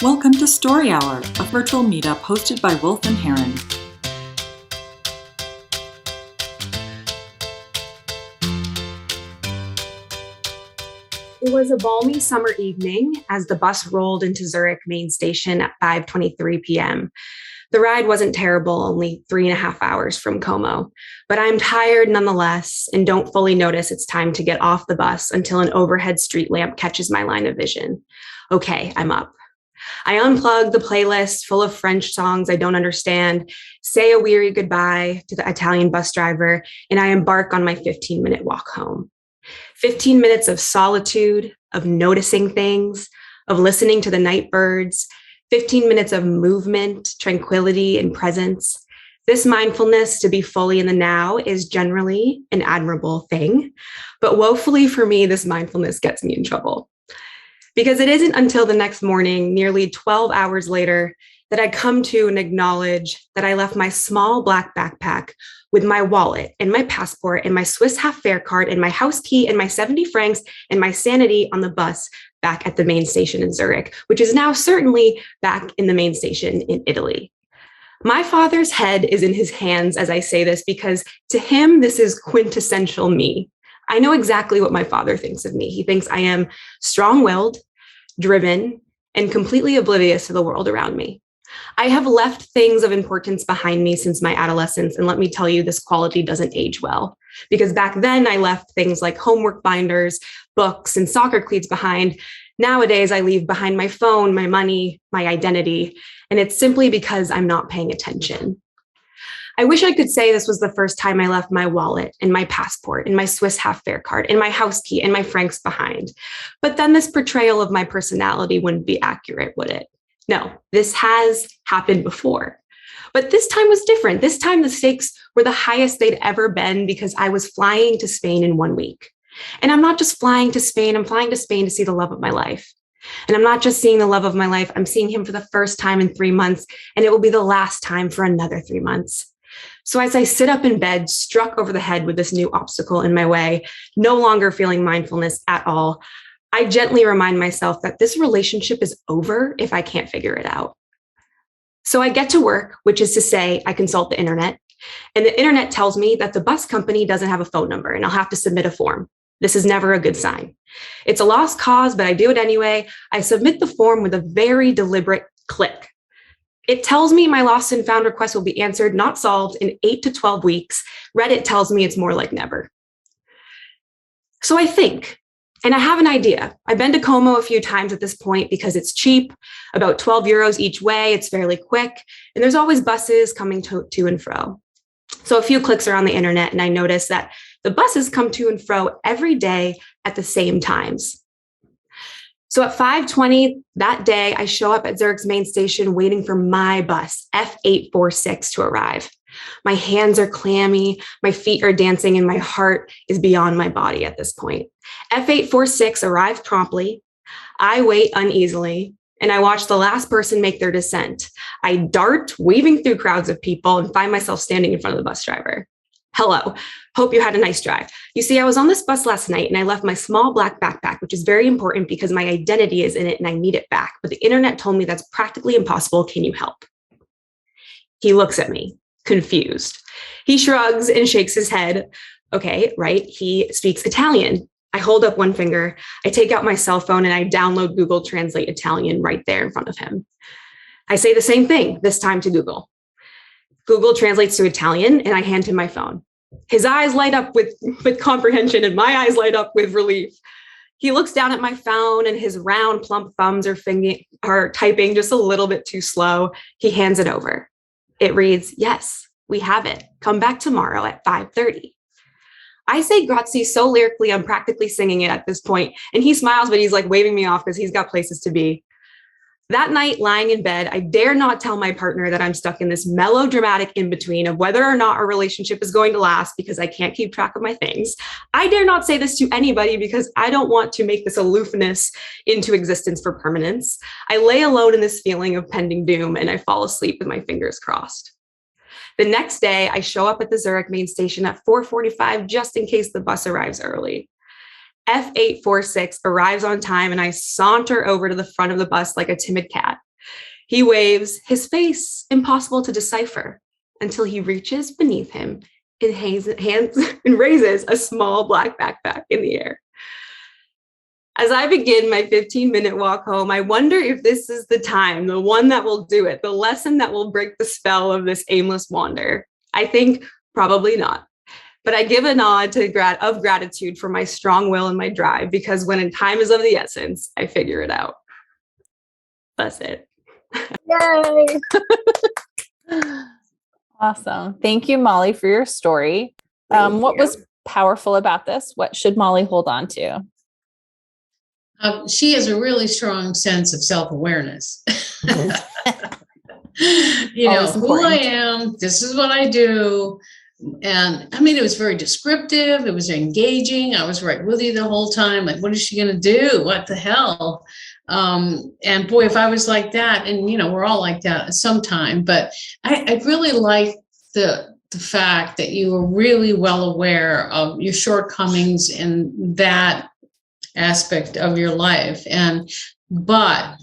Welcome to Story Hour, a virtual meetup hosted by Wolf and Heron. It was a balmy summer evening as the bus rolled into Zurich main station at 5:23 p.m. The ride wasn't terrible, only 3.5 hours from Como, but I'm tired nonetheless and don't fully notice it's time to get off the bus until an overhead street lamp catches my line of vision. Okay, I'm up. I unplug the playlist full of French songs I don't understand, say a weary goodbye to the Italian bus driver, and I embark on my 15-minute walk home. 15 minutes of solitude, of noticing things, of listening to the night birds, 15 minutes of movement, tranquility, and presence. This mindfulness to be fully in the now is generally an admirable thing, but woefully for me, this mindfulness gets me in trouble. Because it isn't until the next morning, nearly 12 hours later, that I come to and acknowledge that I left my small black backpack with my wallet and my passport and my Swiss half fare card and my house key and my 70 francs and my sanity on the bus back at the main station in Zurich, which is now certainly back in the main station in Italy. My father's head is in his hands as I say this because to him, this is quintessential me. I know exactly what my father thinks of me. He thinks I am strong-willed, driven, and completely oblivious to the world around me. I have left things of importance behind me since my adolescence, and let me tell you, this quality doesn't age well. Because back then I left things like homework binders, books, and soccer cleats behind. Nowadays, I leave behind my phone, my money, my identity, and it's simply because I'm not paying attention. I wish I could say this was the first time I left my wallet and my passport and my Swiss half fare card and my house key and my francs behind. But then this portrayal of my personality wouldn't be accurate, would it? No, this has happened before. But this time was different. This time the stakes were the highest they'd ever been because I was flying to Spain in 1 week. And I'm not just flying to Spain, I'm flying to Spain to see the love of my life. And I'm not just seeing the love of my life, I'm seeing him for the first time in 3 months, and it will be the last time for another 3 months. So as I sit up in bed, struck over the head with this new obstacle in my way, no longer feeling mindfulness at all, I gently remind myself that this relationship is over if I can't figure it out. So I get to work, which is to say I consult the internet, and the internet tells me that the bus company doesn't have a phone number and I'll have to submit a form. This is never a good sign. It's a lost cause, but I do it anyway. I submit the form with a very deliberate click. It tells me my lost and found request will be answered, not solved, in 8 to 12 weeks. Reddit tells me it's more like never. So I think, and I have an idea. I've been to Como a few times at this point because it's cheap, about 12 euros each way. It's fairly quick, and there's always buses coming to and fro. So a few clicks are on the internet, and I notice that the buses come to and fro every day at the same times. So at 5:20 that day, I show up at Zurich's main station waiting for my bus, F846, to arrive. My hands are clammy, my feet are dancing, and my heart is beyond my body at this point. F846 arrives promptly. I wait uneasily, and I watch the last person make their descent. I dart, weaving through crowds of people, and find myself standing in front of the bus driver. Hello, hope you had a nice drive. You see, I was on this bus last night and I left my small black backpack, which is very important because my identity is in it and I need it back. But the internet told me that's practically impossible. Can you help? He looks at me, confused. He shrugs and shakes his head. Okay, right, he speaks Italian. I hold up one finger, I take out my cell phone and I download Google Translate Italian right there in front of him. I say the same thing, this time to Google. Google translates to Italian and I hand him my phone. His eyes light up with comprehension and my eyes light up with relief. He looks down at my phone and his round, plump thumbs are typing just a little bit too slow. He hands it over. It reads, "Yes, we have it. Come back tomorrow at 5:30. I say grazie so lyrically, I'm practically singing it at this point. And he smiles, but he's like waving me off because he's got places to be. That night, lying in bed, I dare not tell my partner that I'm stuck in this melodramatic in-between of whether or not our relationship is going to last because I can't keep track of my things. I dare not say this to anybody because I don't want to make this aloofness into existence for permanence. I lay alone in this feeling of pending doom and I fall asleep with my fingers crossed. The next day, I show up at the Zurich main station at 4:45 just in case the bus arrives early. F846 arrives on time and I saunter over to the front of the bus like a timid cat. He waves, his face impossible to decipher, until he reaches beneath him and hands and raises a small black backpack in the air. As I begin my 15-minute walk home, I wonder if this is the time, the one that will do it, the lesson that will break the spell of this aimless wander. I think probably not. But I give a nod of gratitude for my strong will and my drive, because when time is of the essence, I figure it out. That's it. Yay! Awesome. Thank you, Molly, for your story. What was powerful about this? What should Molly hold on to? She has a really strong sense of self-awareness. You know, who I am, this is what I do. And I mean, it was very descriptive. It was engaging. I was right with you the whole time. Like, what is she going to do? What the hell? And boy, if I was like that, and you know, we're all like that at some time, but I really like the fact that you were really well aware of your shortcomings in that aspect of your life. But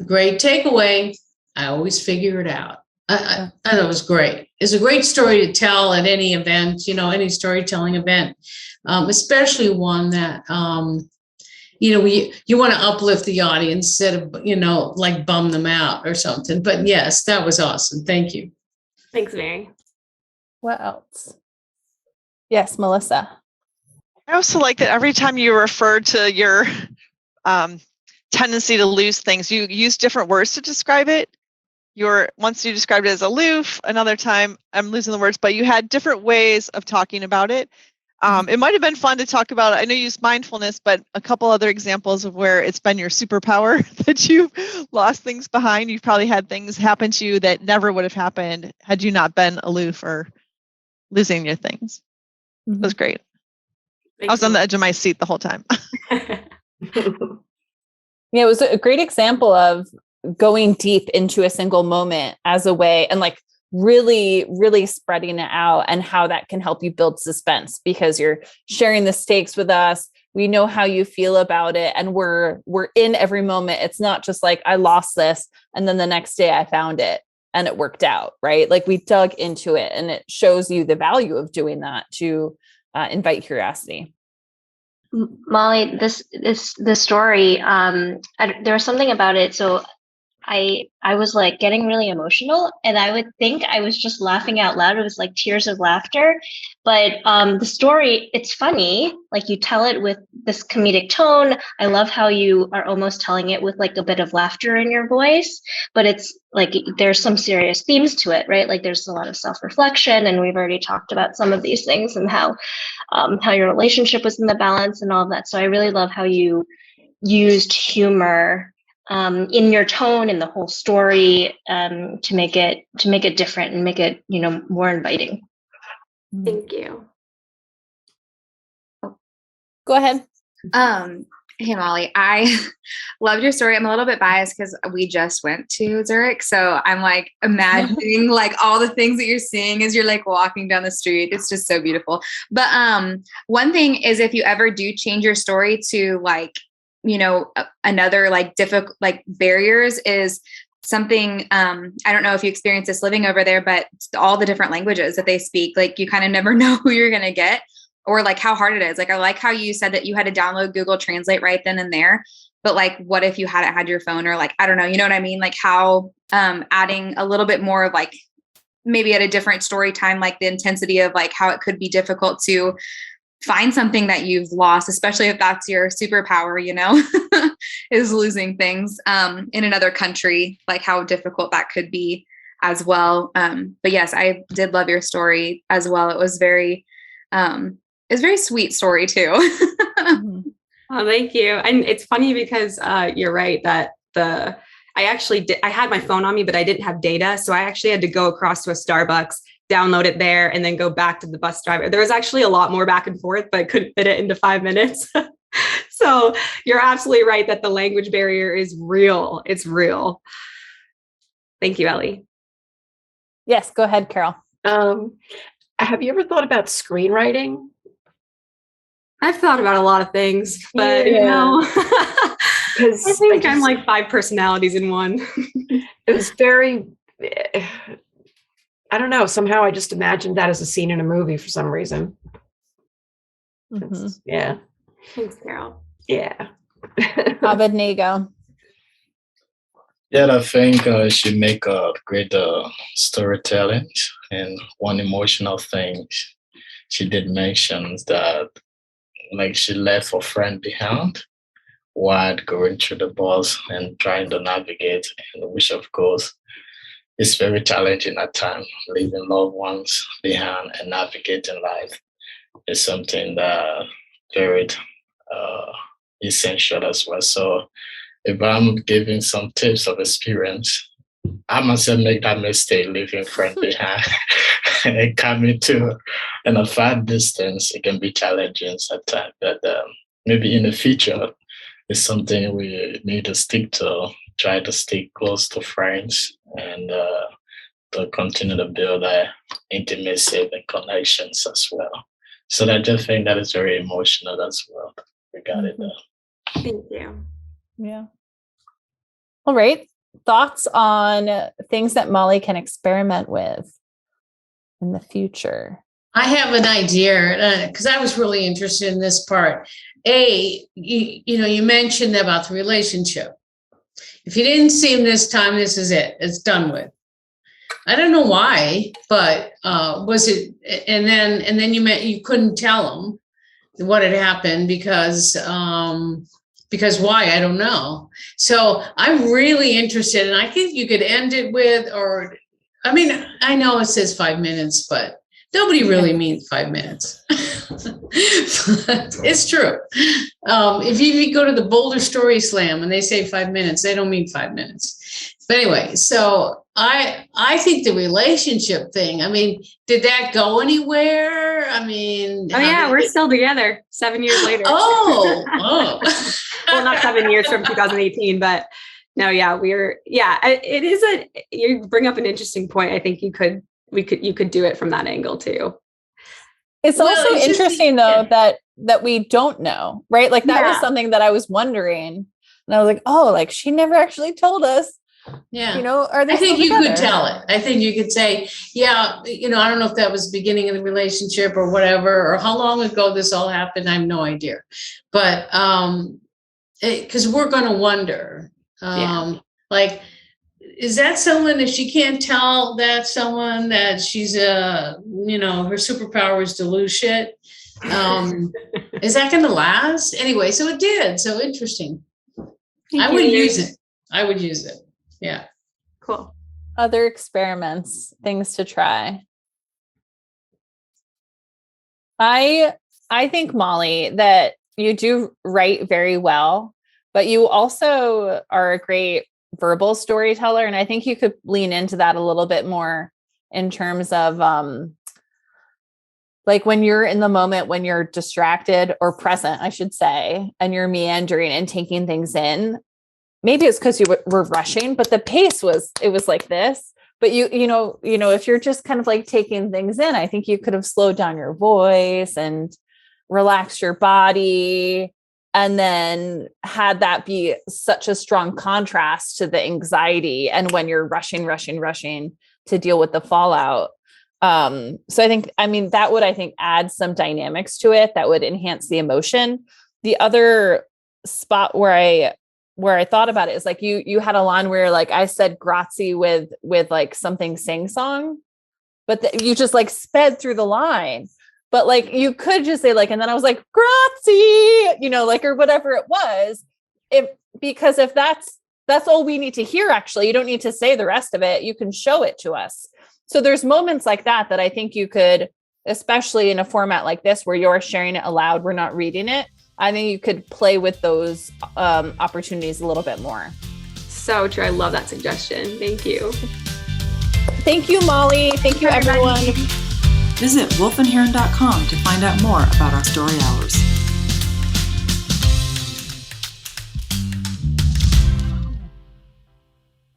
great takeaway, I always figure it out. I thought it was great. It's a great story to tell at any event, you know, any storytelling event, especially one that, you know, you want to uplift the audience instead of, you know, like bum them out or something. But yes, that was awesome. Thank you. Thanks, Mary. What else? Yes, Melissa. I also like that every time you refer to your tendency to lose things, you use different words to describe it. Once you described it as aloof, another time I'm losing the words, but you had different ways of talking about it. It might have been fun to talk about. I know you used mindfulness, but a couple other examples of where it's been your superpower that you've lost things behind. You've probably had things happen to you that never would have happened had you not been aloof or losing your things. It was great. I was on the edge of my seat the whole time. Yeah, it was a great example of going deep into a single moment as a way, and like really, really spreading it out, and how that can help you build suspense, because you're sharing the stakes with us. We know how you feel about it, and we're in every moment. It's not just like, I lost this and then the next day I found it and it worked out, right? Like, we dug into it, and it shows you the value of doing that to invite curiosity. Molly, the story, there was something about it. So I was like getting really emotional, and I would think I was just laughing out loud. It was like tears of laughter. But the story, it's funny. Like, you tell it with this comedic tone. I love how you are almost telling it with like a bit of laughter in your voice, but it's like there's some serious themes to it, right? Like, there's a lot of self-reflection, and we've already talked about some of these things, and how your relationship was in the balance and all of that. So I really love how you used humor in your tone in the whole story, to make it different and make it, you know, more inviting. Thank you. Go ahead. Hey, Molly, I loved your story. I'm a little bit biased because we just went to Zurich. So I'm like imagining like all the things that you're seeing as you're like walking down the street. It's just so beautiful. But one thing is, if you ever do change your story to like, you know, another like difficult, like barriers is something, I don't know if you experience this living over there, but all the different languages that they speak, like you kind of never know who you're going to get, or like how hard it is. Like, I like how you said that you had to download Google Translate right then and there, but like, what if you hadn't had your phone, or like, I don't know, you know what I mean? Like how, adding a little bit more of like, maybe at a different story time, like the intensity of like how it could be difficult to find something that you've lost, especially if that's your superpower, you know, is losing things in another country, like how difficult that could be as well. But yes, I did love your story as well. It was very sweet story too. Oh, thank you. And it's funny because you're right that I had my phone on me, but I didn't have data. So I actually had to go across to a Starbucks, download it there, and then go back to the bus driver. There was actually a lot more back and forth, but I couldn't fit it into 5 minutes. So you're absolutely right that the language barrier is real. It's real. Thank you, Ellie. Yes, go ahead, Carol. Have you ever thought about screenwriting? I've thought about a lot of things, but you know, because I think I'm like 5 personalities in one. it was very, I don't know. Somehow I just imagined that as a scene in a movie for some reason. Yeah. Thanks, Carol. Yeah. Abednego. Yeah, I think she make a great storytelling. And one emotional thing she did mention that like she left her friend behind while going through the bus and trying to navigate, and which of course is very challenging at times. Leaving loved ones behind and navigating life is something that very essential as well. So if I'm giving some tips of experience, I myself make that mistake, leaving friend behind and coming to in a far distance. It can be challenging at times, but maybe in the future, it's something we need to stick to. Try to stay close to friends and to continue to build intimacy and connections as well. So I just think that is very emotional as well regarding that. Thank you. Yeah. All right. Thoughts on things that Molly can experiment with in the future? I have an idea because I was really interested in this part. You mentioned about the relationship. If you didn't see him this time, this is it. It's done with. I don't know why, but was it? And then you couldn't tell him what had happened because why? I don't know. So I'm really interested, and I think you could end it with, I know it says 5 minutes, but nobody really means 5 minutes. It's true. If you go to the Boulder Story Slam and they say 5 minutes, they don't mean 5 minutes. But anyway, so I think the relationship thing, did that go anywhere? We're still together 7 years later. Oh. Well, not 7 years from 2018, but no, it is you bring up an interesting point. I think you could do it from that angle too. It's also interesting though that we don't know, right? Like that was something that I was wondering, and I was like, oh, like she never actually told us. Yeah. Are they? I think you could tell it. I think you could say, I don't know if that was the beginning of the relationship or whatever, or how long ago this all happened. I have no idea, but because we're going to wonder, like, is that someone, if she can't tell that someone that she's her superpower is to lose shit, is that going to last? Anyway, so it did. So interesting. I would use it. Yeah. Cool. Other experiments, things to try. I think, Molly, that you do write very well, but you also are a great verbal storyteller. And I think you could lean into that a little bit more in terms of like when you're in the moment, when you're distracted or present, I should say, and you're meandering and taking things in. Maybe it's because you were rushing, but the pace was like this. But you know, if you're just kind of like taking things in, I think you could have slowed down your voice and relaxed your body, and then had that be such a strong contrast to the anxiety and when you're rushing to deal with the fallout. So I think, that would, I think, add some dynamics to it that would enhance the emotion. The other spot where I thought about it is like you had a line where like I said grazie with like something sing song, but you just like sped through the line. But like you could just say like, and then I was like grazie, like, or whatever it was. Because if that's all we need to hear, actually, you don't need to say the rest of it. You can show it to us. So there's moments like that I think you could, especially in a format like this where you're sharing it aloud, we're not reading it. I think you could play with those opportunities a little bit more. So true. I love that suggestion. Thank you. Thank you, Molly. Thank you, everyone. Visit wolfandheron.com to find out more about our story hours.